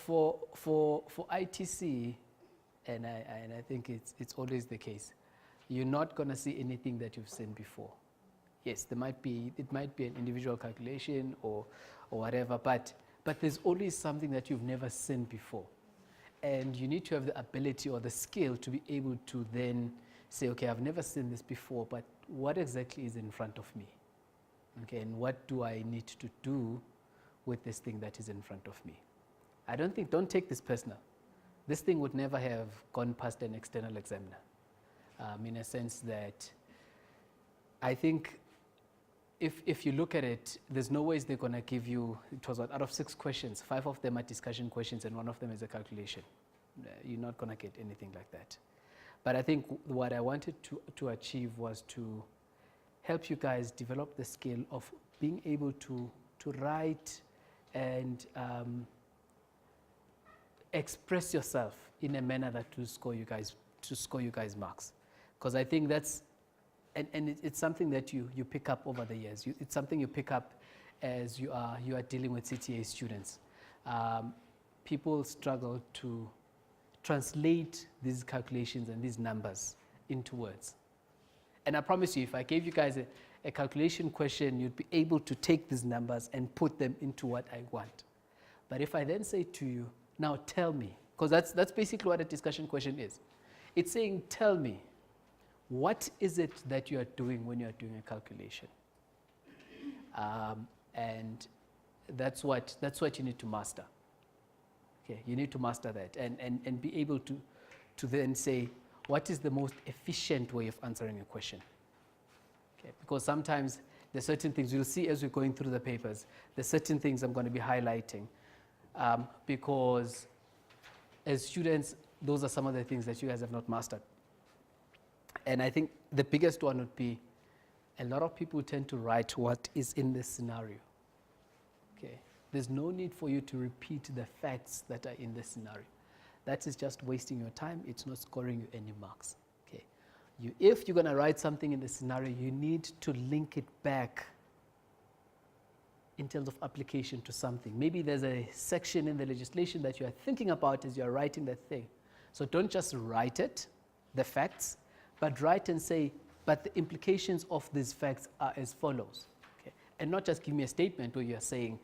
for ITC, and I think it's always the case, you're not going to see anything that you've seen before. Yes, it might be an individual calculation or whatever, but there's always something that you've never seen before. And you need to have the ability or the skill to be able to then say, okay, I've never seen this before, but what exactly is in front of me? Okay, and what do I need to do with this thing that is in front of me? Don't take this personal. This thing would never have gone past an external examiner, in a sense that I think if you look at it, there's no ways they're going to give you, it was out of 6 questions, 5 of them are discussion questions and 1 of them is a calculation. You're not going to get anything like that. But I think what I wanted to achieve was to help you guys develop the skill of being able to write and express yourself in a manner that will score you guys marks. Because I think that's, and it's something that you pick up over the years. It's something you pick up as you are dealing with CTA students. People struggle to translate these calculations and these numbers into words. And I promise you, if I gave you guys a calculation question, you'd be able to take these numbers and put them into what I want. But if I then say to you, now tell me, because that's basically what a discussion question is. It's saying, tell me, what is it that you are doing when you are doing a calculation? And that's what you need to master. Okay, you need to master that and be able to then say, what is the most efficient way of answering a question? Okay, because sometimes there's certain things you'll see as we're going through the papers, there's certain things I'm going to be highlighting because as students, those are some of the things that you guys have not mastered. And I think the biggest one would be a lot of people tend to write what is in this scenario. Okay. There's no need for you to repeat the facts that are in this scenario. That is just wasting your time. It's not scoring you any marks. Okay. If you're going to write something in the scenario, you need to link it back in terms of application to something. Maybe there's a section in the legislation that you are thinking about as you're writing that thing. So don't just write it, the facts, but write and say, but the implications of these facts are as follows. Okay. And not just give me a statement where you're saying,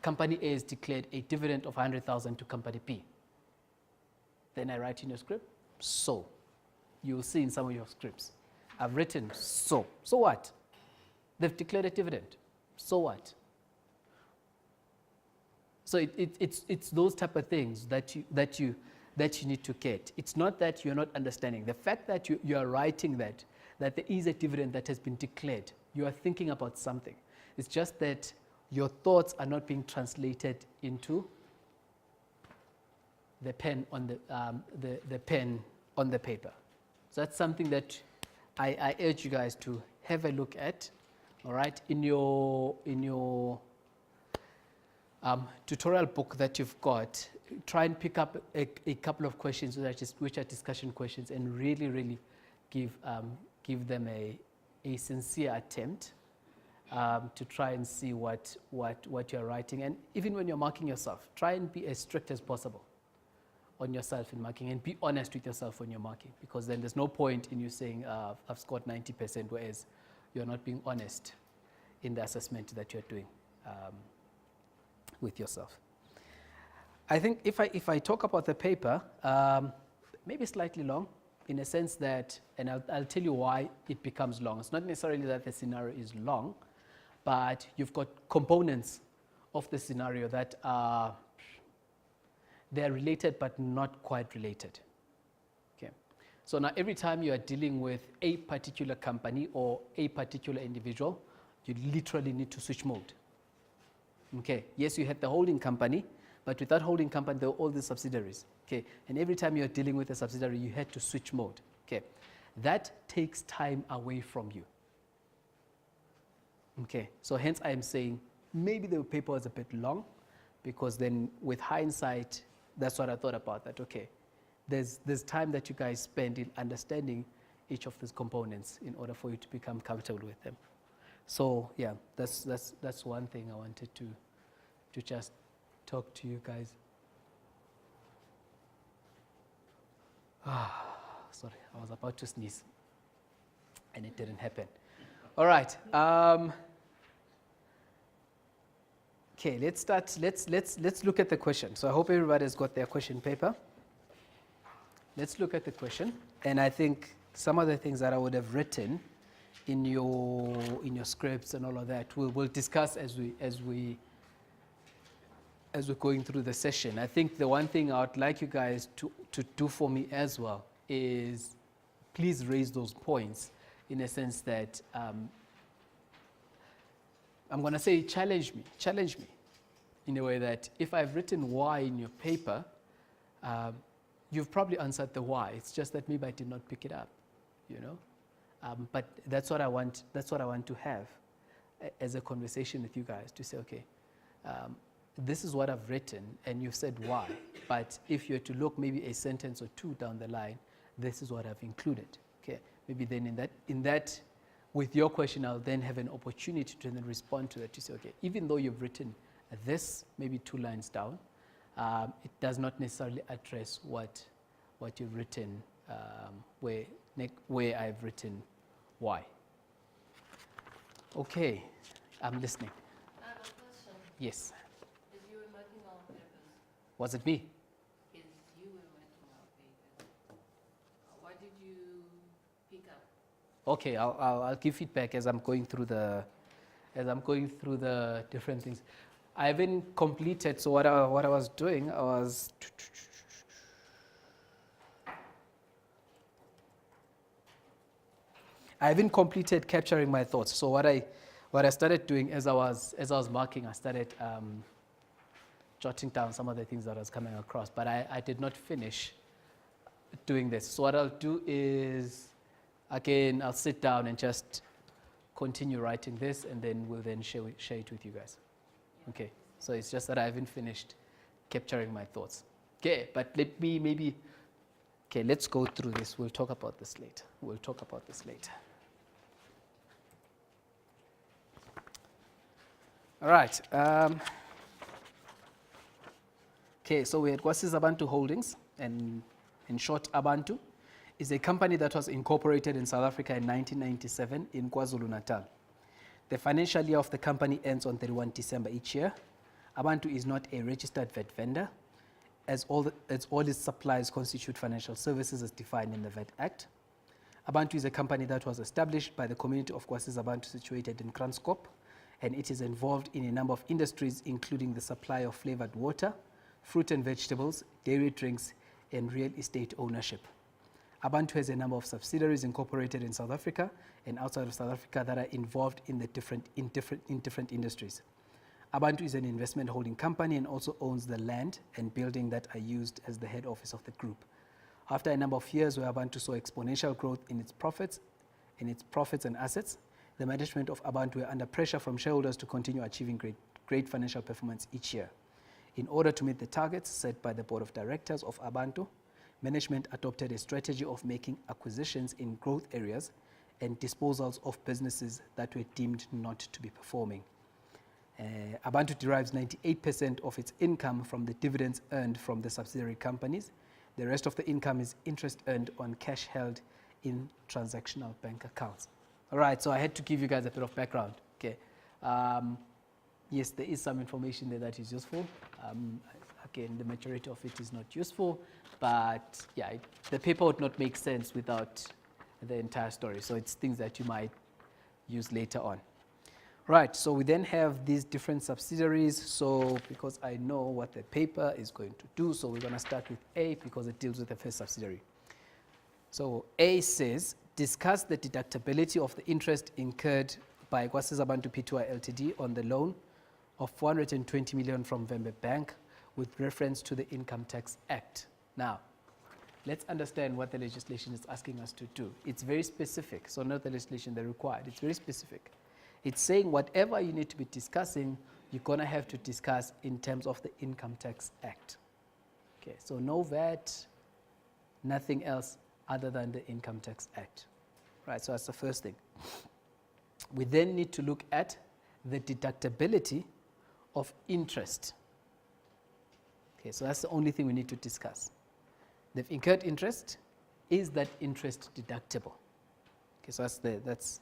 company A has declared a dividend of 100,000 to company B. Then I write in your script, so. You'll see in some of your scripts. I've written so. So what? They've declared a dividend. So what? So it's those type of things that you need to get. It's not that you're not understanding. The fact that you are writing that there is a dividend that has been declared, you are thinking about something. It's just that your thoughts are not being translated into the pen on the pen on the paper. So that's something that I urge you guys to have a look at. All right, in your tutorial book that you've got, try and pick up a couple of questions which are discussion questions, and really give them a sincere attempt to try and see what you're writing. And even when you're marking yourself, try and be as strict as possible on yourself in marking, and be honest with yourself when you're marking, because then there's no point in you saying I've scored 90%, whereas you're not being honest in the assessment that you're doing with yourself. I think if I talk about the paper, maybe slightly long, in a sense that, and I'll tell you why it becomes long. It's not necessarily that the scenario is long, but you've got components of the scenario that are, they're related but not quite related. Okay. So now every time you are dealing with a particular company or a particular individual, you literally need to switch mode. Okay. Yes, you had the holding company, but with that holding company, there were all the subsidiaries. Okay. And every time you're dealing with a subsidiary, you had to switch mode. Okay. That takes time away from you. Okay. So hence I am saying maybe the paper was a bit long, because then with hindsight, that's what I thought about that. Okay. There's time that you guys spend in understanding each of these components in order for you to become comfortable with them. So yeah, that's one thing I wanted to just talk to you guys Sorry, I was about to sneeze, and it didn't happen. All right. Okay, let's start. Let's look at the question. So I hope everybody's got their question paper. Let's look at the question, and I think some of the things that I would have written in your scripts and all of that we'll discuss as we're going through the session. I think the one thing I would like you guys to do for me as well is please raise those points in a sense that I'm going to say challenge me in a way that if I've written why in your paper, you've probably answered the why. It's just that maybe I did not pick it up, you know. But that's what I want. That's what I want to have as a conversation with you guys to say, okay, this is what I've written, and you've said why. But if you're to look maybe a sentence or two down the line, this is what I've included. Okay, maybe then in that, with your question, I'll then have an opportunity to then respond to that to say, okay, even though you've written this, maybe 2 lines down, it does not necessarily address what you've written, where I've written why. Okay, I'm listening. I have a question. Yes. As you were marking our papers, Was it me? as you were marking our papers, what did you pick up? Okay, I'll give feedback as I'm going through the different things. I haven't completed. So what I was doing, I haven't completed capturing my thoughts. So what I started doing as I was marking, I started jotting down some of the things that I was coming across. But I did not finish doing this. So what I'll do is, again, I'll sit down and just continue writing this, and then we'll then share it with you guys. Okay. So it's just that I haven't finished capturing my thoughts. Okay, but let me maybe. Okay, let's go through this. We'll talk about this later. All right. Okay, so we had Kwasi's Abantu Holdings, and in short, Abantu is a company that was incorporated in South Africa in 1997 in KwaZulu-Natal. The financial year of the company ends on 31 December each year. Abantu is not a registered VAT vendor, as all its supplies constitute financial services as defined in the VAT Act. Abantu is a company that was established by the community of Kwasi's Abantu situated in Kranskop, and it is involved in a number of industries, including the supply of flavored water, fruit and vegetables, dairy drinks, and real estate ownership. Abantu has a number of subsidiaries incorporated in South Africa and outside of South Africa that are involved in different industries. Abantu is an investment holding company and also owns the land and building that are used as the head office of the group. After a number of years where Abantu saw exponential growth in its profits and assets, the management of Abantu were under pressure from shareholders to continue achieving great financial performance each year. In order to meet the targets set by the board of directors of Abantu, management adopted a strategy of making acquisitions in growth areas and disposals of businesses that were deemed not to be performing. Abantu derives 98% of its income from the dividends earned from the subsidiary companies. The rest of the income is interest earned on cash held in transactional bank accounts. All right, so I had to give you guys a bit of background. Okay. Yes, there is some information there that is useful. Again, the majority of it is not useful, but yeah, the paper would not make sense without the entire story. So it's things that you might use later on. Right, so we then have these different subsidiaries. So because I know what the paper is going to do, so we're going to start with A because it deals with the first subsidiary. So A says, discuss the deductibility of the interest incurred by Kwasi's Abantu Pty Ltd on the loan of 420 million from Vembe Bank with reference to the Income Tax Act. Now, let's understand what the legislation is asking us to do. It's very specific, so not the legislation they're required. It's very specific. It's saying whatever you need to be discussing, you're going to have to discuss in terms of the Income Tax Act. Okay, so no VAT, nothing else other than the Income Tax Act. Right, so that's the first thing. We then need to look at the deductibility of interest. Okay, so that's the only thing we need to discuss. They've incurred interest, is that interest deductible? Okay, so that's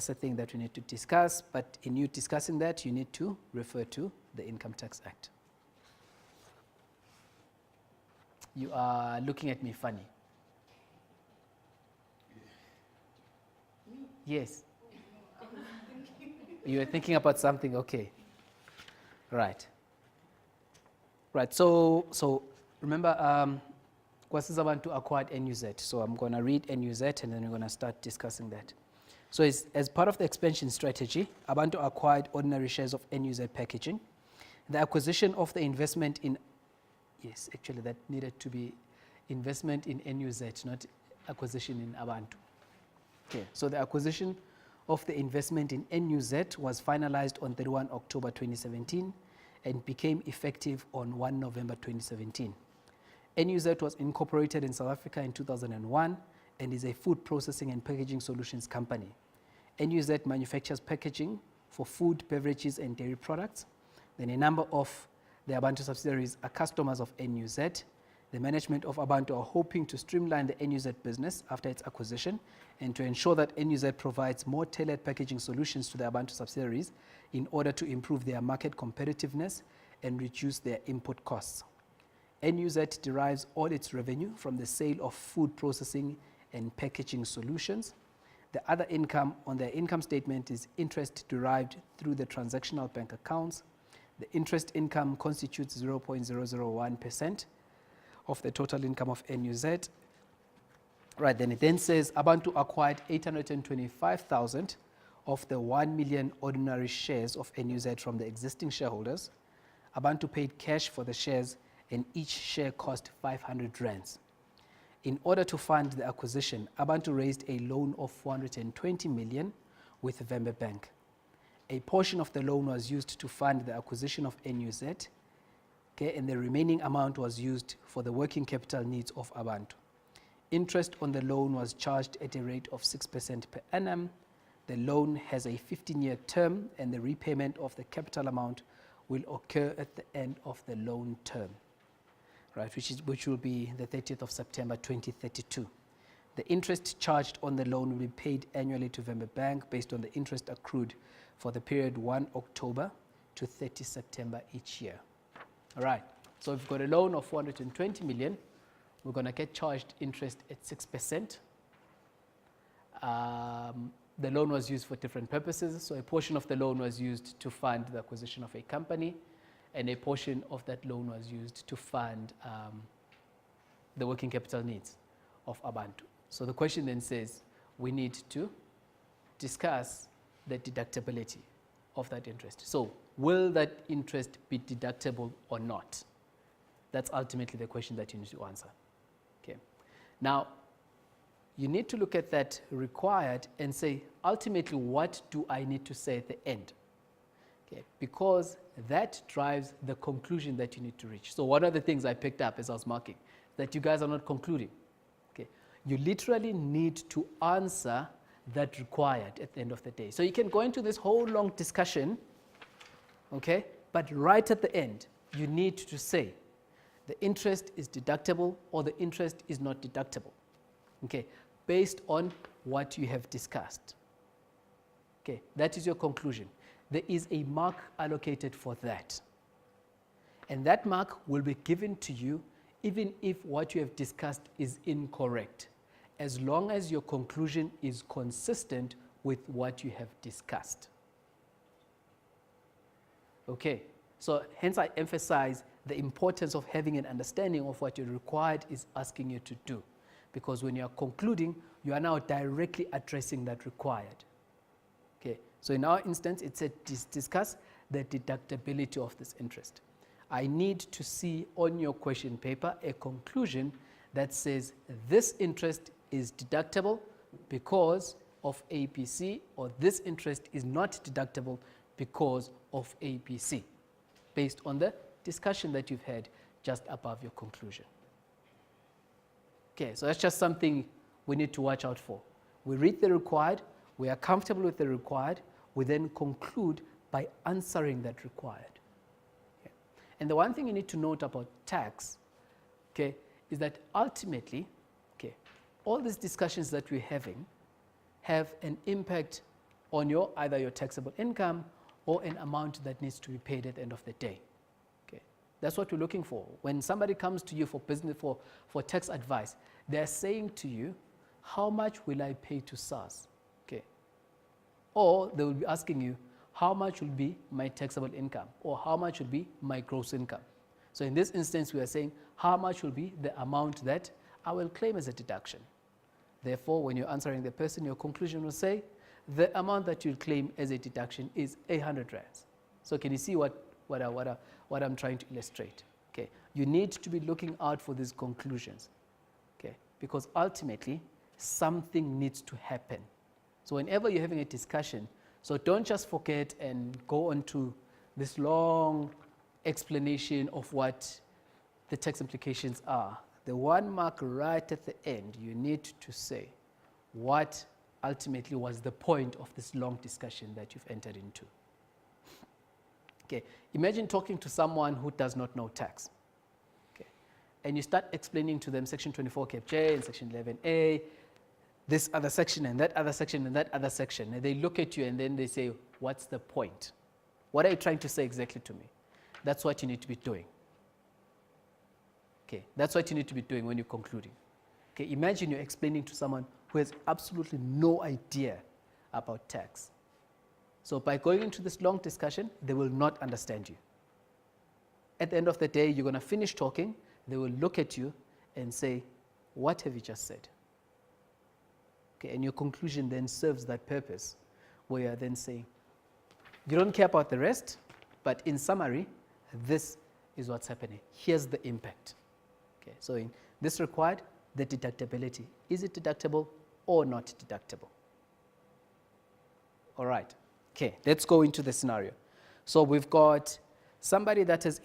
the thing that we need to discuss, but in you discussing that, you need to refer to the Income Tax Act. You are looking at me funny. Yes. You were thinking about something, okay. Right. Right, so remember, kwasizabantu acquired NUZ. So I'm going to read NUZ and then we're going to start discussing that. So as part of the expansion strategy, Abantu acquired ordinary shares of NUZ Packaging. The acquisition of the investment in, yes, actually that needed to be investment in NUZ, not acquisition in Abantu. Okay, so the acquisition of the investment in NUZ was finalized on 31 October 2017 and became effective on 1 November 2017. NUZ was incorporated in South Africa in 2001 and is a food processing and packaging solutions company. NUZ manufactures packaging for food, beverages, and dairy products. Then a number of the Abantu subsidiaries are customers of NUZ. The management of Abantu are hoping to streamline the NUZ business after its acquisition and to ensure that NUZ provides more tailored packaging solutions to the Abantu subsidiaries in order to improve their market competitiveness and reduce their input costs. NUZ derives all its revenue from the sale of food processing and packaging solutions. The other income on their income statement is interest derived through the transactional bank accounts. The interest income constitutes 0.001% of the total income of NUZ. Right, then it then says Abantu acquired 825,000 of the 1 million ordinary shares of NUZ from the existing shareholders. Abantu paid cash for the shares and each share cost 500 rands. In order to fund the acquisition, Abantu raised a loan of 420 million with Vembe Bank. A portion of the loan was used to fund the acquisition of NUZ, okay, and the remaining amount was used for the working capital needs of Abantu. Interest on the loan was charged at a rate of 6% per annum. The loan has a 15-year term and the repayment of the capital amount will occur at the end of the loan term, right, which will be the 30th of September 2032. The interest charged on the loan will be paid annually to Vembe Bank based on the interest accrued for the period 1 October to 30 September each year. All right, so we've got a loan of 420 million. We're going to get charged interest at 6%. The loan was used for different purposes. So a portion of the loan was used to fund the acquisition of a company, and a portion of that loan was used to fund the working capital needs of Abantu. So the question then says, we need to discuss the deductibility of that interest. So will that interest be deductible or not? That's ultimately the question that you need to answer. Okay. Now, you need to look at that required and say, ultimately, what do I need to say at the end? Okay, because that drives the conclusion that you need to reach. So one of the things I picked up as I was marking, that you guys are not concluding. Okay, you literally need to answer that required at the end of the day. So you can go into this whole long discussion, okay, but right at the end, you need to say, the interest is deductible or the interest is not deductible, okay, based on what you have discussed. Okay, that is your conclusion. There is a mark allocated for that. And that mark will be given to you even if what you have discussed is incorrect, as long as your conclusion is consistent with what you have discussed. Okay, so hence I emphasize the importance of having an understanding of what your required is asking you to do. Because when you are concluding, you are now directly addressing that required. Okay, so in our instance, it said discuss the deductibility of this interest. I need to see on your question paper a conclusion that says this interest is deductible because of APC, or this interest is not deductible because of APC, based on the discussion that you've had just above your conclusion. Okay, so that's just something we need to watch out for. We read the required, we are comfortable with the required, we then conclude by answering that required. Okay. And the one thing you need to note about tax, okay, is that ultimately, okay, all these discussions that we're having have an impact on either your taxable income or an amount that needs to be paid at the end of the day. Okay, that's what we're looking for. When somebody comes to you for business for tax advice, they're saying to you, how much will I pay to SARS? Okay, or they will be asking you, how much will be my taxable income, or how much will be my gross income? So in this instance, we are saying how much will be the amount that I will claim as a deduction. Therefore, when you're answering the person, your conclusion will say, the amount that you'll claim as a deduction is 800 rands. So can you see what I'm trying to illustrate? Okay, you need to be looking out for these conclusions. Okay, because ultimately, something needs to happen. So whenever you're having a discussion, so don't just forget and go on to this long explanation of what the tax implications are. The one mark right at the end, you need to say what ultimately was the point of this long discussion that you've entered into. Okay, imagine talking to someone who does not know tax. Okay, and you start explaining to them section 24 cap J and section 11A, this other section and that other section and that other section, and they look at you and then they say, what's the point? What are you trying to say exactly to me? That's what you need to be doing. Okay, that's what you need to be doing when you're concluding. Okay, imagine you're explaining to someone who has absolutely no idea about tax. So by going into this long discussion, they will not understand you. At the end of the day, you're going to finish talking, they will look at you and say, what have you just said? Okay, and your conclusion then serves that purpose, where you're then saying, you don't care about the rest, but in summary, this is what's happening. Here's the impact. Okay, so in this required, the deductibility. Is it deductible or not deductible? All right. Okay, let's go into the scenario. So we've got somebody that has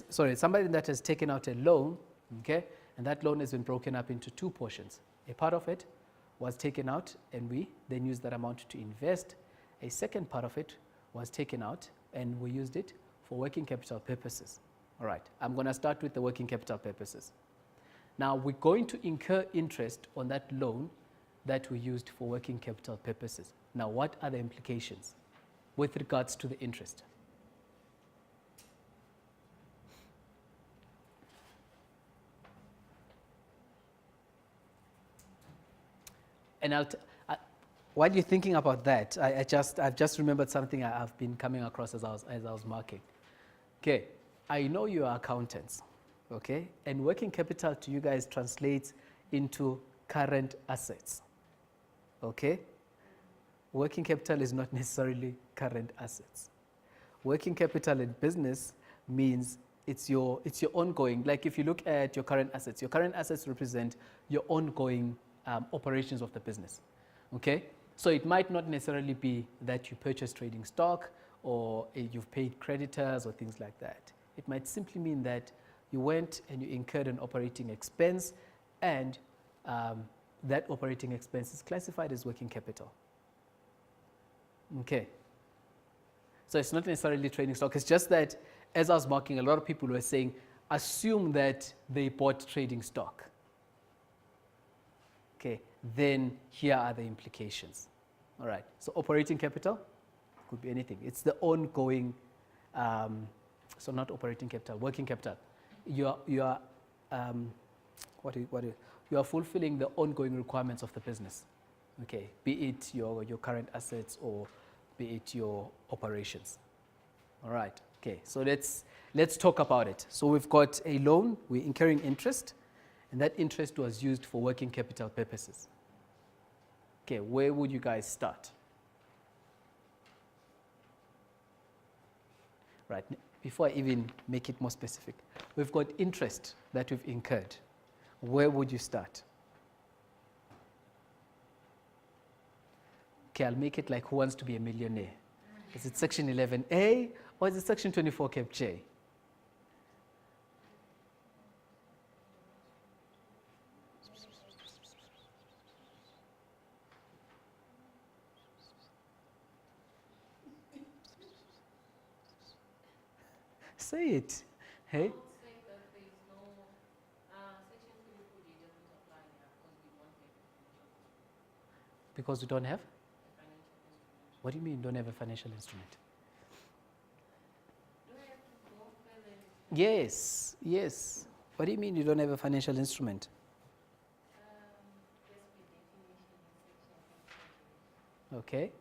somebody that has taken out a loan, okay, and that loan has been broken up into two portions. A part of it was taken out and we then used that amount to invest. A second part of it was taken out and we used it for working capital purposes. All right, I'm going to start with the working capital purposes. Now we're going to incur interest on that loan that we used for working capital purposes. Now what are the implications with regards to the interest? And while you're thinking about that, I've just remembered something I've been coming across as I was marking. Okay, I know you are accountants, okay, and working capital to you guys translates into current assets, okay? Working capital is not necessarily current assets. Working capital in business means it's your ongoing, like if you look at your current assets represent your ongoing operations of the business, okay? So it might not necessarily be that you purchase trading stock or you've paid creditors or things like that. It might simply mean that you went and you incurred an operating expense and that operating expense is classified as working capital. Okay. So it's not necessarily trading stock. It's just that as I was marking, a lot of people were saying, assume that they bought trading stock. Okay, then here are the implications. All right, so operating capital could be anything. It's the ongoing, so not operating capital, working capital. You are fulfilling the ongoing requirements of the business. Okay, be it your current assets or be it your operations. All right, okay, so let's talk about it. So we've got a loan, we're incurring interest, and that interest was used for working capital purposes. Okay, where would you guys start? Right, before I even make it more specific, we've got interest that we've incurred. Where would you start? Okay, I'll make it like Who Wants to Be a Millionaire? Is it section 11A or is it section 24 cap J? Say it. Hey? I would say that there is no, section 24J doesn't apply here because we want Because we don't have? financial instrument. What do you mean don't have a financial instrument? Do I have to go further? Yes, yes. What do you mean you don't have a financial instrument? There's the definition in section 15. Okay.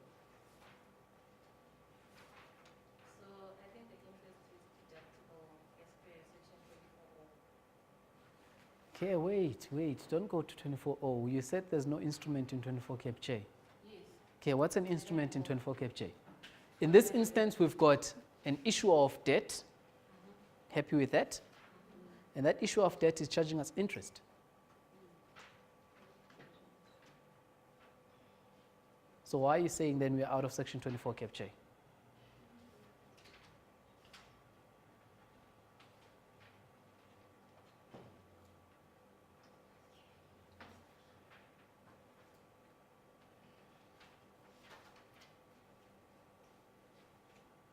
So I think the interest is deductible as per section 24. Okay, wait. Don't go to 24.0. You said there's no instrument in 24 Cap J. Yes. Okay, what's an instrument in 24 Cap J? In this instance, we've got an issuer of debt. Happy with that? And that issuer of debt is charging us interest. So why are you saying then we're out of section 24 Cap J?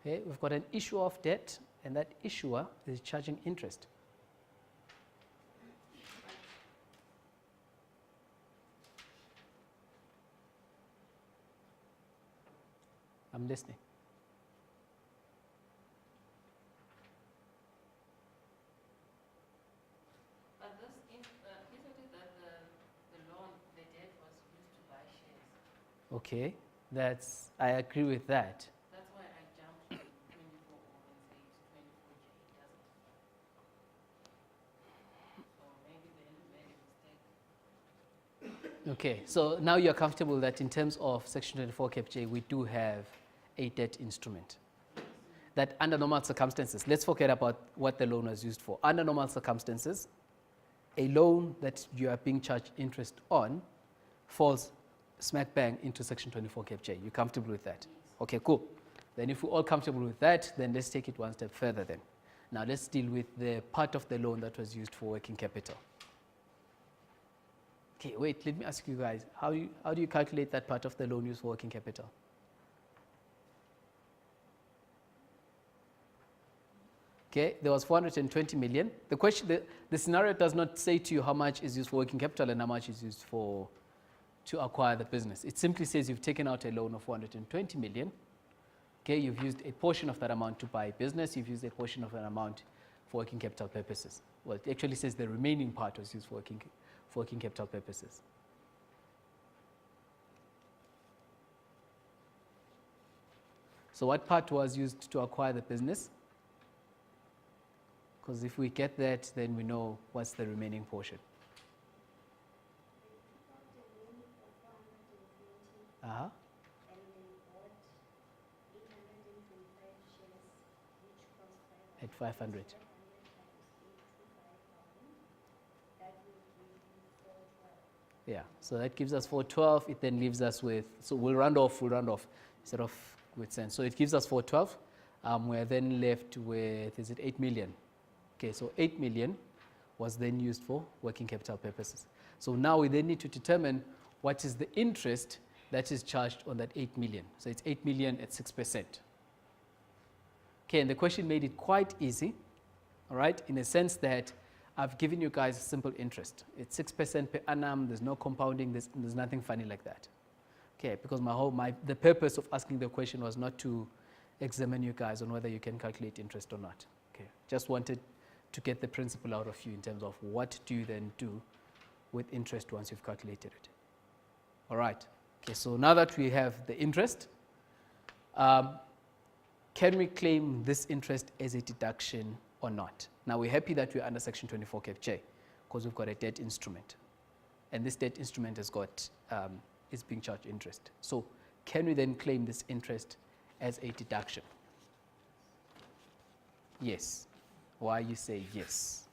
Okay, we've got an issuer of debt, and that issuer is charging interest. I'm listening. But this, isn't it that the loan, the debt was used to buy shares? Okay, I agree with that. That's why I jumped to 24 and say it's 24J, doesn't it? So maybe they made a mistake. Okay, so now you're comfortable that in terms of section 24 Cap J, we do have a debt instrument. That under normal circumstances, let's forget about what the loan was used for. Under normal circumstances, a loan that you are being charged interest on falls smack bang into section 24 Cap J. You comfortable with that? Okay, cool. Then if we're all comfortable with that, then let's take it one step further then. Now let's deal with the part of the loan that was used for working capital. Okay, wait, let me ask you guys, how do you calculate that part of the loan used for working capital? Okay, there was 420 million. The question, the scenario does not say to you how much is used for working capital and how much is used to acquire the business. It simply says you've taken out a loan of 420 million. Okay, you've used a portion of that amount to buy business. You've used a portion of that amount for working capital purposes. Well, it actually says the remaining part was used for working capital purposes. So what part was used to acquire the business? Because if we get that, then we know what's the remaining portion. Uh-huh. At 500. Yeah, so that gives us 412. It then leaves us with, so we'll round off instead of with cents. So it gives us 412. We're then left with, is it 8 million? Okay, so 8 million was then used for working capital purposes. So now we then need to determine what is the interest that is charged on that 8 million. So it's 8 million at 6%. Okay, and the question made it quite easy, all right, in a sense that I've given you guys simple interest. It's 6% per annum, there's no compounding, there's nothing funny like that. Okay, because the purpose of asking the question was not to examine you guys on whether you can calculate interest or not. Okay, just wanted to get the principle out of you in terms of what do you then do with interest once you've calculated it. All right, okay, so now that we have the interest, can we claim this interest as a deduction or not? Now we're happy that we're under section 24 Cap J because we've got a debt instrument. And this debt instrument has got, is being charged interest. So can we then claim this interest as a deduction? Yes. Why you say yes?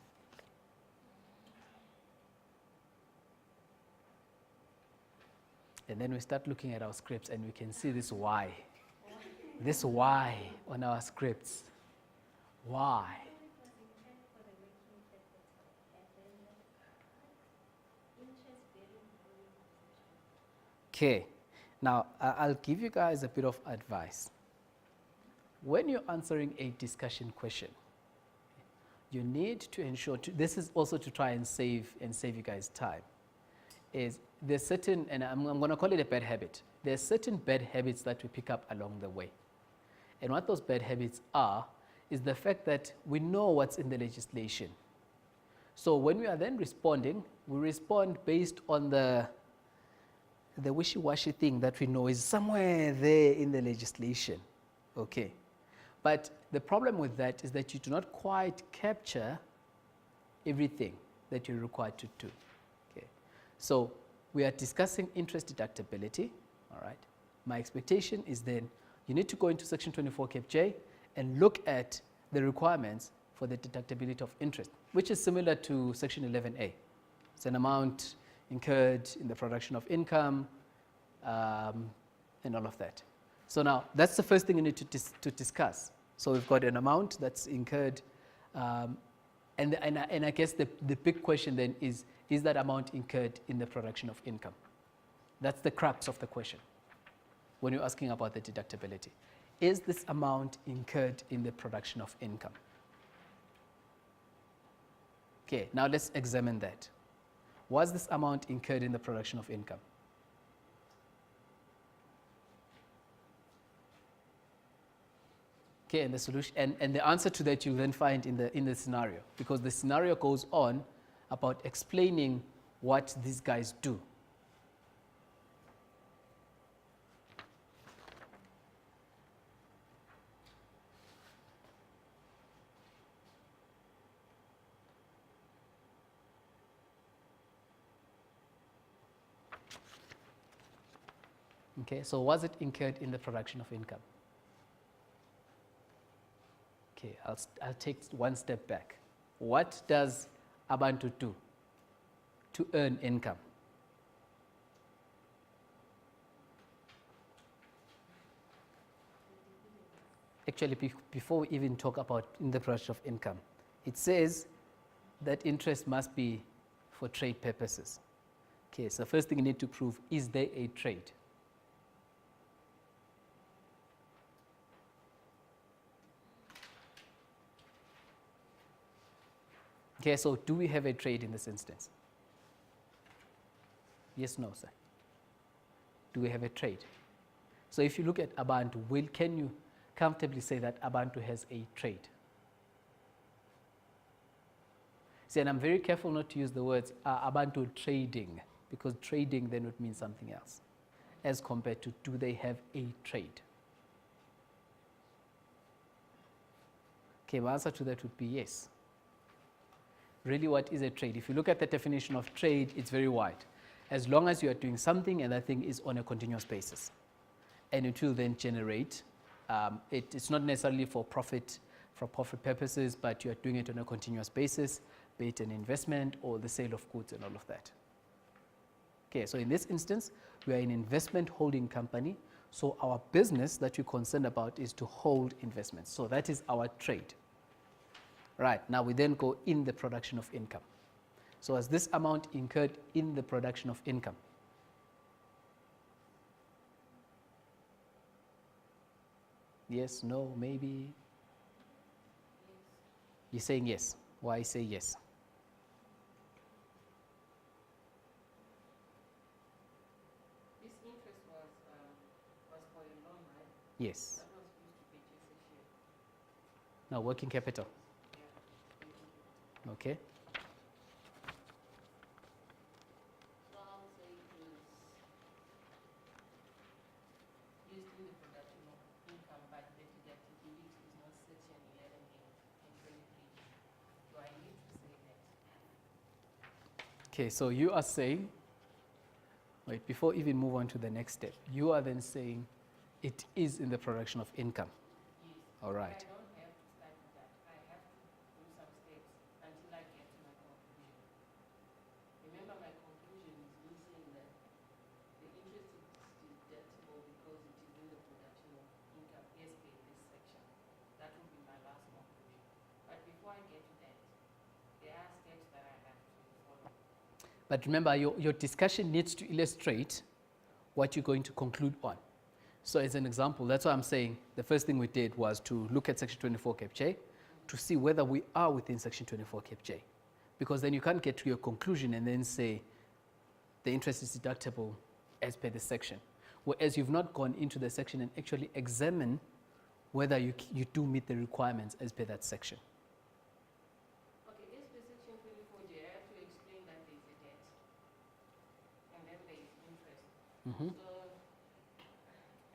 And then we start looking at our scripts and we can see this why. This why on our scripts. Why? Okay, now I'll give you guys a bit of advice. When you're answering a discussion question, you need to ensure, this is also to try and save you guys time. is there's certain, and I'm going to call it a bad habit. There's certain bad habits that we pick up along the way. And what those bad habits are is the fact that we know what's in the legislation. So when we are then responding, we respond based on the wishy-washy thing that we know is somewhere there in the legislation. Okay. But the problem with that is that you do not quite capture everything that you're required to do. Okay. So we are discussing interest deductibility. All right. My expectation is then you need to go into Section 24 Cap J and look at the requirements for the deductibility of interest, which is similar to Section 11A. It's an amount incurred in the production of income and all of that. So now that's the first thing you need to discuss. So we've got an amount that's incurred, and I guess the big question then is that amount incurred in the production of income? That's the crux of the question when you're asking about the deductibility. Is this amount incurred in the production of income? Okay, now let's examine that. Was this amount incurred in the production of income? Okay, and the solution and the answer to that you'll then find in the scenario, because the scenario goes on about explaining what these guys do. Okay, so was it incurred in the production of income? Okay, I'll take one step back. What does Abantu do to earn income? Actually, before we even talk about in the production of income, it says that interest must be for trade purposes. Okay, so first thing you need to prove, is there a trade? Okay, so do we have a trade in this instance? Yes, no, sir. Do we have a trade? So if you look at Abantu, can you comfortably say that Abantu has a trade? See, and I'm very careful not to use the words Abantu trading, because trading then would mean something else, as compared to do they have a trade? Okay, my answer to that would be yes. Really, what is a trade? If you look at the definition of trade, it's very wide. As long as you are doing something and that thing is on a continuous basis, and it will then generate, it's not necessarily for profit purposes, but you are doing it on a continuous basis, be it an investment or the sale of goods and all of that. Okay, so in this instance, we are an investment holding company, so our business that we're concerned about is to hold investments. So that is our trade. Right, now we then go in the production of income. So is this amount incurred in the production of income? Yes, no, maybe? Yes. You're saying yes. Why say yes? This interest was for a loan, right? Yes. That was used to purchase a share. Now working capital. Okay. So I'll say it was used in the production of income, but the deductibility is not section 11 and 23. Do I need to say that? Okay, so you are saying, wait, before even move on to the next step, you are then saying it is in the production of income. Yes. All right. I don't have to start with that. I have to do some steps until I get to my conclusion. Remember, my conclusion is me saying that the interest is deductible because it is in the production of income as per this section. That will be my last conclusion. But before I get to that, there are steps that I have to follow. But remember, your discussion needs to illustrate what you're going to conclude on. So as an example, that's why I'm saying the first thing we did was to look at Section 24 Cap J to see whether we are within Section 24 Cap J. Because then you can't get to your conclusion and then say, the interest is deductible as per the section. Whereas you've not gone into the section and actually examine whether you do meet the requirements as per that section. Okay, as per section 24J, I have to explain that there is a debt, and then there is interest. Mm-hmm. So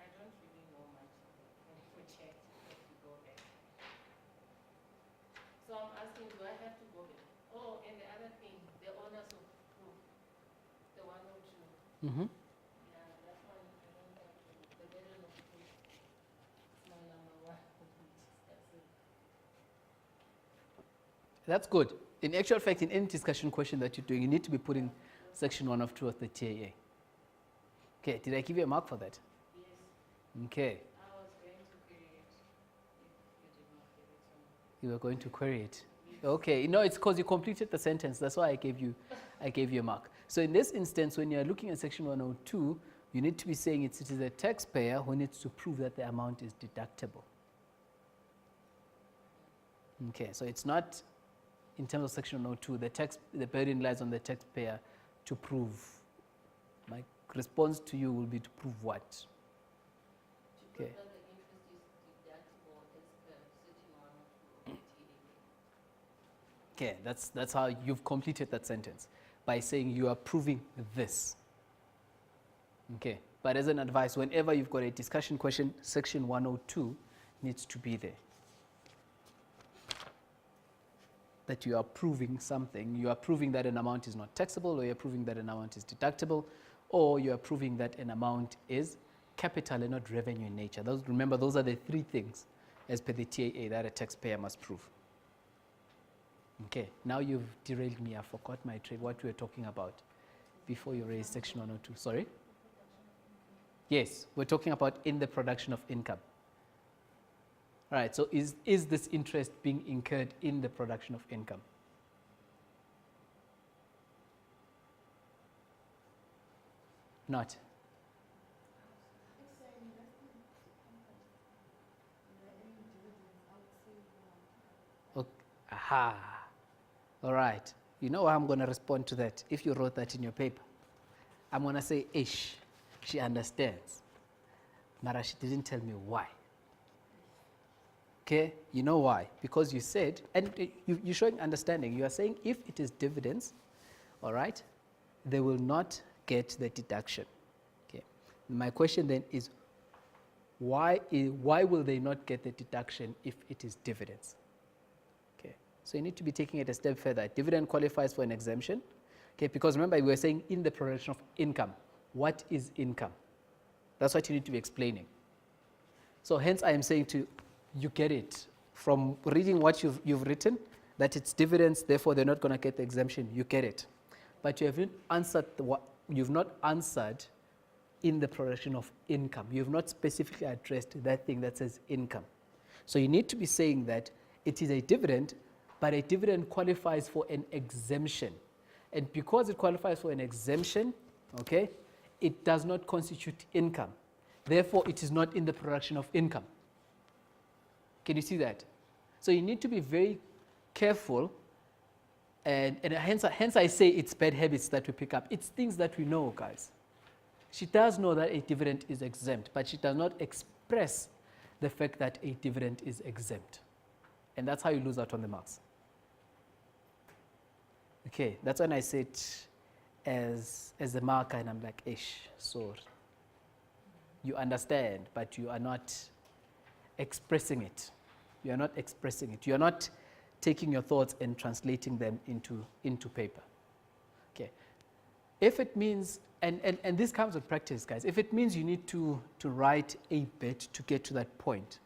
I don't really know much about 24J. I have to go back. So I'm asking, do I have to go back? Oh, and the other thing, the owners of proof, the 102. Mm-hmm. Yeah, that one, I don't have to, the burden of proof is my number one. That's it. That's good. In actual fact, in any discussion question that you're doing, you need to be putting section 1 of 2 of the TAA. Okay, did I give you a mark for that? Yes, Okay, I was going to query it if you did not give it to me. you were going to query it. Okay, no, it's because you completed the sentence. That's why I gave you a mark. So in this instance, when you're looking at section 102, you need to be saying it is a taxpayer who needs to prove that the amount is deductible. Okay, so it's not in terms of section 102, the burden lies on the taxpayer to prove. My response to you will be to prove what? To Okay. prove that the interest is deductible as per section 102 of the TAA. Okay, that's how you've completed that sentence, by saying you are proving this. Okay, but as an advice, whenever you've got a discussion question, section 102 needs to be there. That you are proving something, you are proving that an amount is not taxable, or you're proving that an amount is deductible, or you are proving that an amount is capital and not revenue in nature. Remember, those are the three things as per the TAA that a taxpayer must prove. Okay, now you've derailed me. I forgot my train, what we were talking about before you raised section 102. Sorry? Yes, we're talking about in the production of income. All right, so is this interest being incurred in the production of income? Not. Okay. Aha. All right. You know how I'm going to respond to that? If you wrote that in your paper, I'm going to say, ish, she understands. Mara, she didn't tell me why. Okay, you know why? Because you said, and you're showing understanding. You are saying if it is dividends, all right, they will not get the deduction. Okay. My question then is, why will they not get the deduction if it is dividends? Okay. So you need to be taking it a step further. Dividend qualifies for an exemption. Okay, because remember we were saying in the production of income. What is income? That's what you need to be explaining. So hence I am saying to you get it from reading what you've written, that it's dividends, therefore they're not going to get the exemption. You get it, but you haven't answered you've not answered in the production of income. You've not specifically addressed that thing that says income. So you need to be saying that it is a dividend, but a dividend qualifies for an exemption, and because it qualifies for an exemption, okay, it does not constitute income. Therefore, it is not in the production of income. Can you see that? So you need to be very careful, and hence I say it's bad habits that we pick up. It's things that we know, guys. She does know that a dividend is exempt, but she does not express the fact that a dividend is exempt. And that's how you lose out on the marks. Okay, that's when I say it as a marker, and I'm like, ish, sorry. You understand, but you are not expressing it. You are not expressing it. You are not taking your thoughts and translating them into paper. Okay. If it means, and this comes with practice, guys. If it means you need to write a bit to get to that point,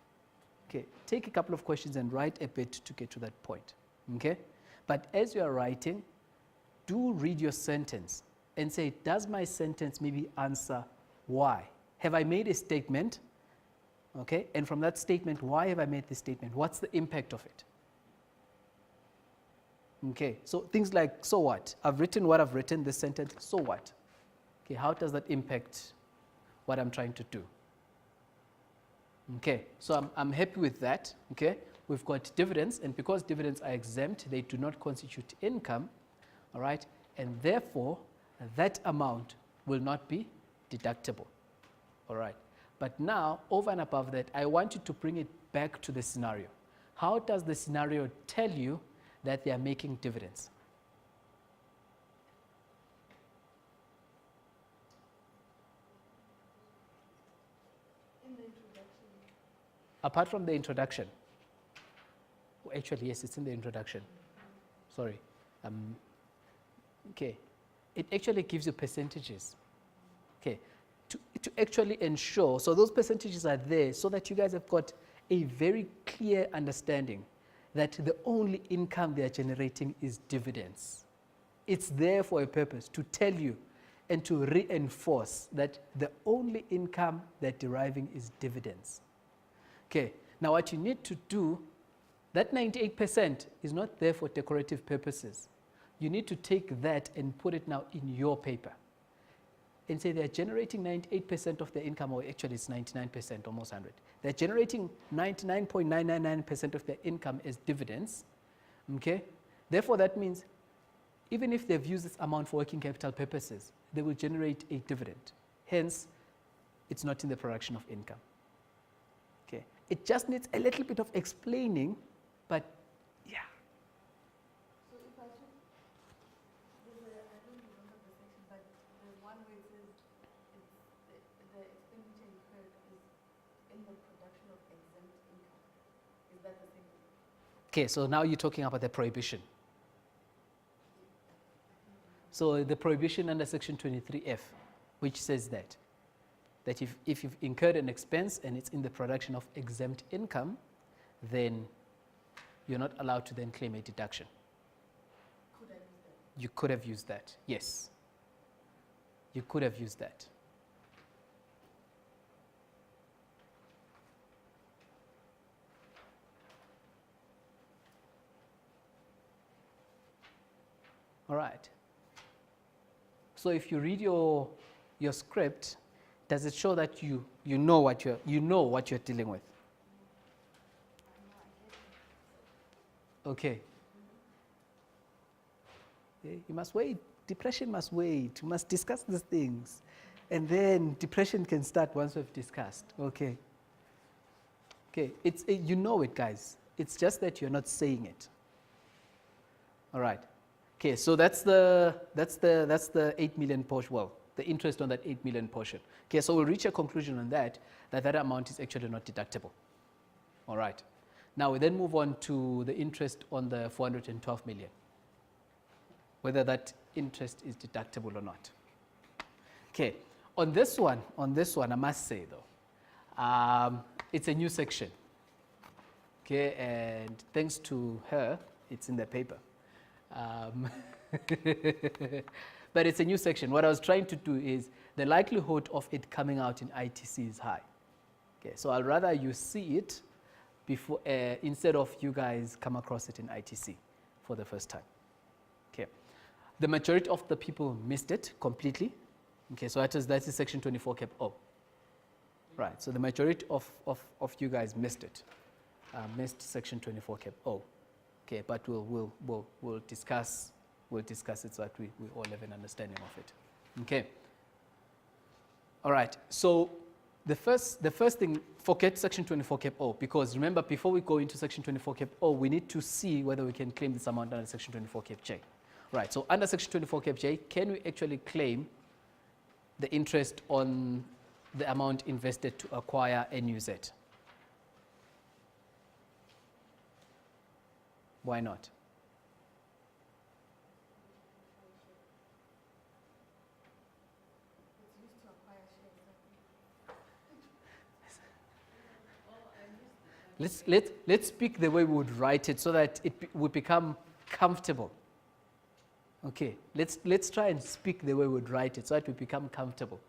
okay, take a couple of questions and write a bit to get to that point. Okay. But as you are writing, do read your sentence and say, does my sentence maybe answer why? Have I made a statement? Okay, and from that statement, why have I made this statement? What's the impact of it? Okay, so things like, so what? I've written what I've written, this sentence, so what? Okay, how does that impact what I'm trying to do? Okay, so I'm happy with that. Okay, we've got dividends, and because dividends are exempt, they do not constitute income, all right, and therefore that amount will not be deductible. All right. But now, over and above that, I want you to bring it back to the scenario. How does the scenario tell you that they are making dividends? In the introduction. Apart from the introduction. Oh, actually, yes, it's in the introduction. Sorry. Okay. It actually gives you percentages. Okay. To actually ensure, so those percentages are there so that you guys have got a very clear understanding that the only income they are generating is dividends. It's there for a purpose, to tell you and to reinforce that the only income they're deriving is dividends. Okay, now what you need to do, that 98% is not there for decorative purposes. You need to take that and put it now in your paper and say they're generating 98% of their income, or actually it's 99%, almost 100. They're generating 99.999% of their income as dividends, okay? Therefore, that means even if they've used this amount for working capital purposes, they will generate a dividend. Hence, it's not in the production of income, okay? It just needs a little bit of explaining, but yeah. So if I took, I don't remember the section, but there's one where it says the expenditure incurred is in the production of exempt income. Is that the same thing? Okay, so now you're talking about the prohibition. So the prohibition under section 23F, which says that if you've incurred an expense and it's in the production of exempt income, then you're not allowed to then claim a deduction. Could I use that? You could have used that, yes. You could have used that. All right. So if you read your script, does it show that you know what you're dealing with? Okay. Okay, you must wait. Depression must wait. You must discuss these things. And then depression can start once we've discussed. Okay. Okay, you know it, guys. It's just that you're not saying it. All right. Okay, so that's the 8 million portion, well, the interest on that 8 million portion. Okay, so we'll reach a conclusion on that amount is actually not deductible. All right. Now we then move on to the interest on the 412 million, whether that interest is deductible or not. Okay, on this one, I must say though, it's a new section. Okay, and thanks to her, it's in the paper. But it's a new section. What I was trying to do is the likelihood of it coming out in ITC is high. Okay, so I'd rather you see it before instead of you guys come across it in ITC for the first time. Okay, the majority of the people missed it completely. Okay, so that is section 24 cap O. Right, so the majority of you guys missed it, missed section 24 cap O. Okay, but we'll discuss it so that we all have an understanding of it. Okay. All right. So the first thing, forget section 24 cap O, because remember, before we go into section 24 cap O, we need to see whether we can claim this amount under section 24 cap J. Right. So under section 24 cap J, can we actually claim the interest on the amount invested to acquire NUZ? Why not? It's used to acquire shares. Let's speak the way we would write it so that it would become comfortable. Okay, let's try and speak the way we would write it so that we become comfortable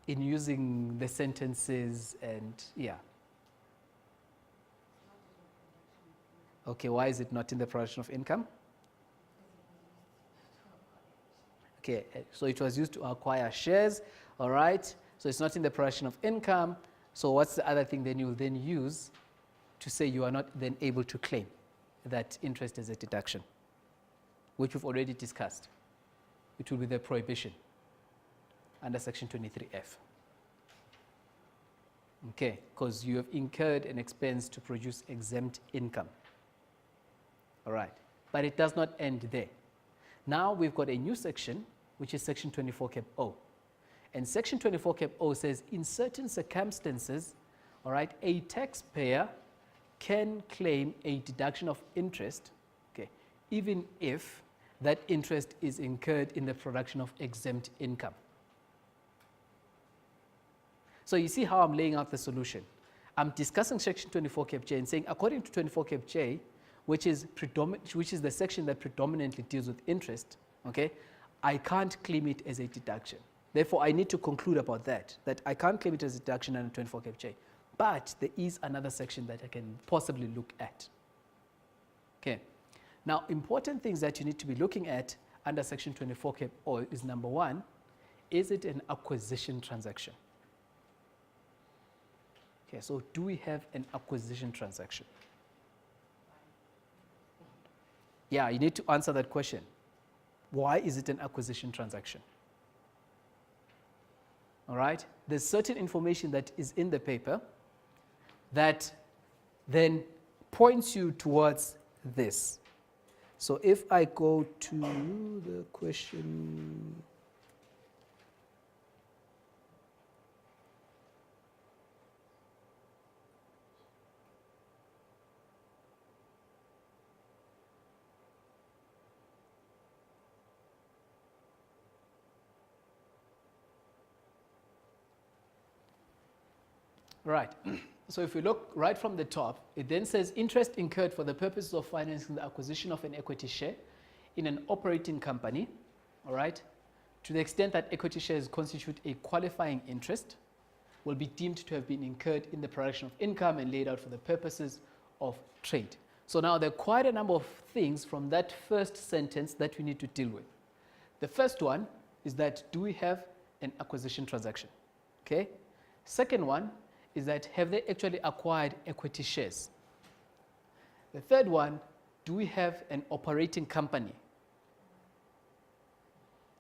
in using the sentences and yeah. Okay, why is it not in the production of income? Okay, so it was used to acquire shares, all right? So it's not in the production of income. So what's the other thing then you'll then use to say you are not then able to claim that interest as a deduction, which we've already discussed? it will be the prohibition under section 23F. Okay, because you have incurred an expense to produce exempt income. All right, but it does not end there. Now we've got a new section, which is section 24 cap O. And section 24 cap O says, in certain circumstances, all right, a taxpayer can claim a deduction of interest, okay, even if that interest is incurred in the production of exempt income. So you see how I'm laying out the solution. I'm discussing section 24 cap J and saying, according to 24 cap J, which is the section that predominantly deals with interest, okay, I can't claim it as a deduction. Therefore, I need to conclude about that I can't claim it as a deduction under 24 cap J. But there is another section that I can possibly look at. Okay. Now, important things that you need to be looking at under section 24 cap O is, number one, is it an acquisition transaction? Okay, so do we have an acquisition transaction? Yeah, you need to answer that question. Why is it an acquisition transaction? All right, there's certain information that is in the paper that then points you towards this. So if I go to the question, right. So if we look right from the top, it then says interest incurred for the purposes of financing the acquisition of an equity share in an operating company, all right, to the extent that equity shares constitute a qualifying interest, will be deemed to have been incurred in the production of income and laid out for the purposes of trade. So now there are quite a number of things from that first sentence that we need to deal with. The first one is that, do we have an acquisition transaction? Okay. Second one is that, have they actually acquired equity shares? The third one, do we have an operating company?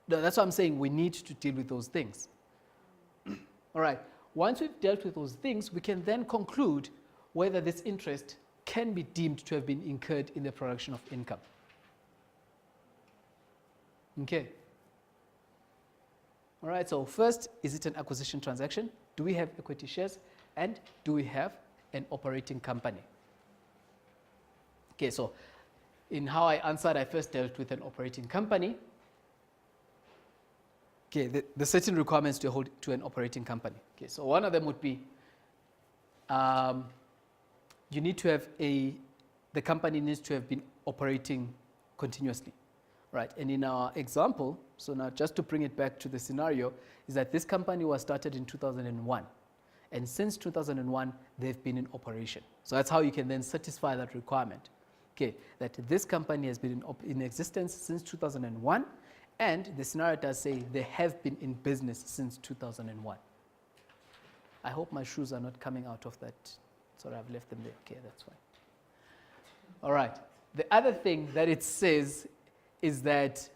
That's what I'm saying, we need to deal with those things. All right, once we've dealt with those things, we can then conclude whether this interest can be deemed to have been incurred in the production of income. Okay. All right, so first, is it an acquisition transaction? Do we have equity shares? And do we have an operating company? Okay, so in how I answered, I first dealt with an operating company. Okay, the certain requirements to hold to an operating company. Okay, so one of them would be, you need to have the company needs to have been operating continuously, right? And in our example, so now just to bring it back to the scenario, is that this company was started in 2001. And since 2001, they've been in operation. So that's how you can then satisfy that requirement. Okay, that this company has been in existence since 2001, and the scenario does say they have been in business since 2001. I hope my shoes are not coming out of that. Sorry, I've left them there. Okay, that's fine. All right. The other thing that it says is that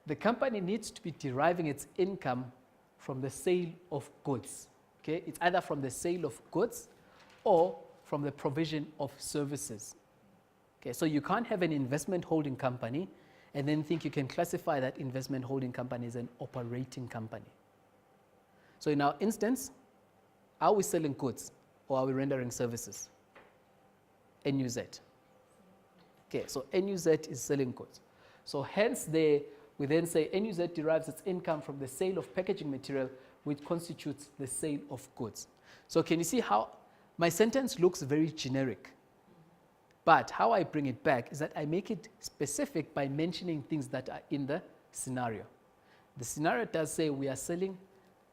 the company needs to be deriving its income from the sale of goods. Okay, it's either from the sale of goods or from the provision of services. Okay, so you can't have an investment holding company and then think you can classify that investment holding company as an operating company. So in our instance, are we selling goods or are we rendering services? NUZ. Okay, so NUZ is selling goods. So hence we then say NUZ derives its income from the sale of packaging material, which constitutes the sale of goods. So can you see how my sentence looks very generic? But how I bring it back is that I make it specific by mentioning things that are in the scenario. The scenario does say we are selling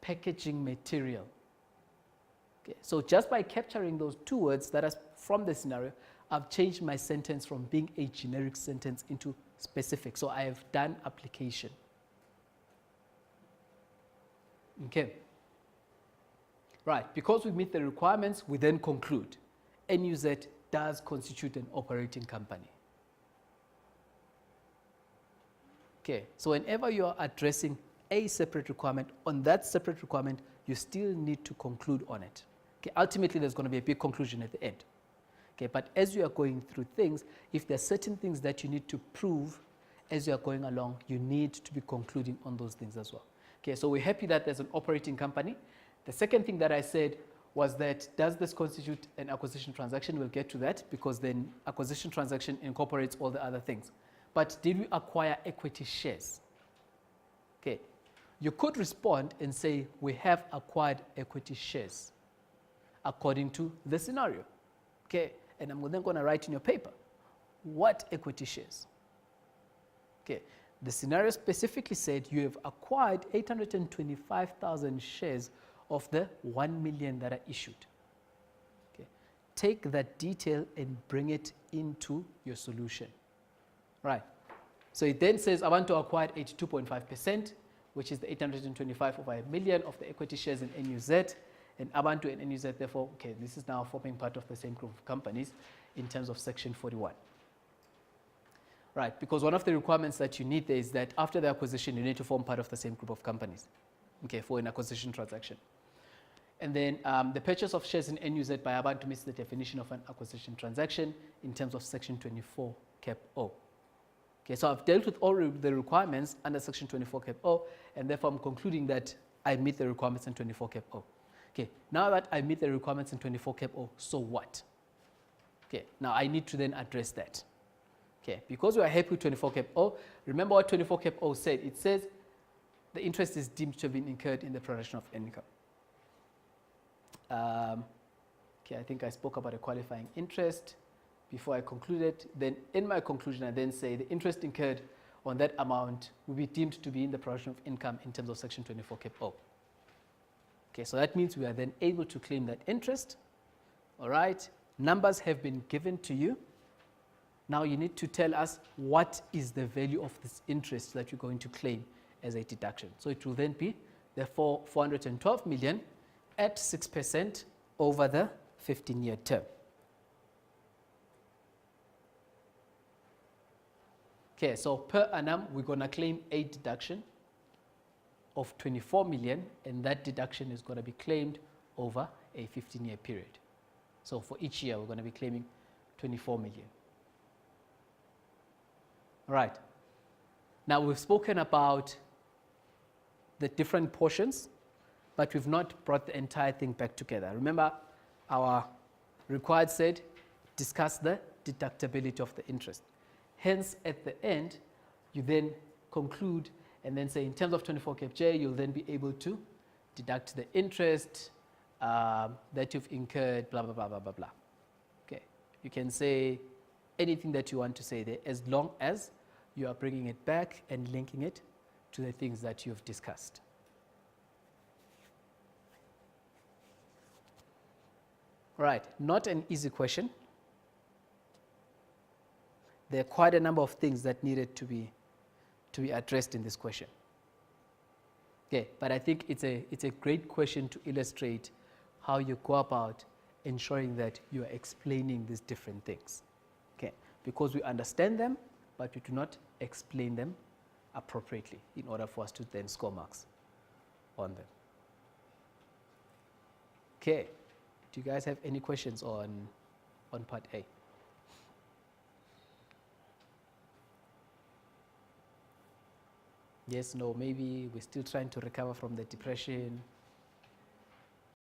packaging material. Okay, so just by capturing those two words that are from the scenario, I've changed my sentence from being a generic sentence into specific. So I have done application. Okay. Right, because we meet the requirements, we then conclude NUZ does constitute an operating company. Okay, so whenever you are addressing a separate requirement, on that separate requirement, you still need to conclude on it. Okay, ultimately, there's going to be a big conclusion at the end. Okay, but as you are going through things, if there are certain things that you need to prove as you are going along, you need to be concluding on those things as well. Okay, so we're happy that there's an operating company. The second thing that I said was that, does this constitute an acquisition transaction? We'll get to that, because then acquisition transaction incorporates all the other things. But did we acquire equity shares? Okay, you could respond and say, we have acquired equity shares according to the scenario. Okay, and I'm then going to write in your paper, what equity shares? Okay, the scenario specifically said you have acquired 825,000 shares of the 1 million that are issued. Okay, take that detail and bring it into your solution. Right, so it then says I want to acquire 82.5%, which is the 825 over a million of the equity shares in NUZ, and Abantu and NUZ, therefore, okay, this is now forming part of the same group of companies in terms of section 41. Right, because one of the requirements that you need there is that after the acquisition, you need to form part of the same group of companies, okay, for an acquisition transaction. And then the purchase of shares in NUZ by Abantu meets the definition of an acquisition transaction in terms of section 24 cap O. Okay, so I've dealt with all the requirements under section 24 cap O, and therefore I'm concluding that I meet the requirements in 24 cap O. Okay, now that I meet the requirements in 24 cap O, so what? Okay, now I need to then address that. Okay, because we are happy with 24 cap O, remember what 24 cap O said. It says the interest is deemed to have been incurred in the production of income. Okay, I think I spoke about a qualifying interest before I concluded. Then in my conclusion, I then say the interest incurred on that amount will be deemed to be in the production of income in terms of section 24 cap O. Okay, so that means we are then able to claim that interest. All right, numbers have been given to you. Now you need to tell us what is the value of this interest that you're going to claim as a deduction. So it will then be therefore 412 million at 6% over the 15-year term. Okay, so per annum, we're going to claim a deduction of 24 million, and that deduction is going to be claimed over a 15-year period. So for each year, we're going to be claiming 24 million. All right. Now, we've spoken about the different portions, but we've not brought the entire thing back together. Remember, our required said, discuss the deductibility of the interest. Hence, at the end, you then conclude and then say, in terms of 24 cap J, you'll then be able to deduct the interest that you've incurred, blah, blah, blah, blah, blah, blah. Okay. You can say anything that you want to say there, as long as you are bringing it back and linking it to the things that you've discussed. Right, not an easy question. There are quite a number of things that needed to be addressed in this question. Okay, but I think it's a great question to illustrate how you go about ensuring that you are explaining these different things. Okay, because we understand them, but we do not explain them appropriately in order for us to then score marks on them. Okay, do you guys have any questions on part A? Yes, no, maybe we're still trying to recover from the depression.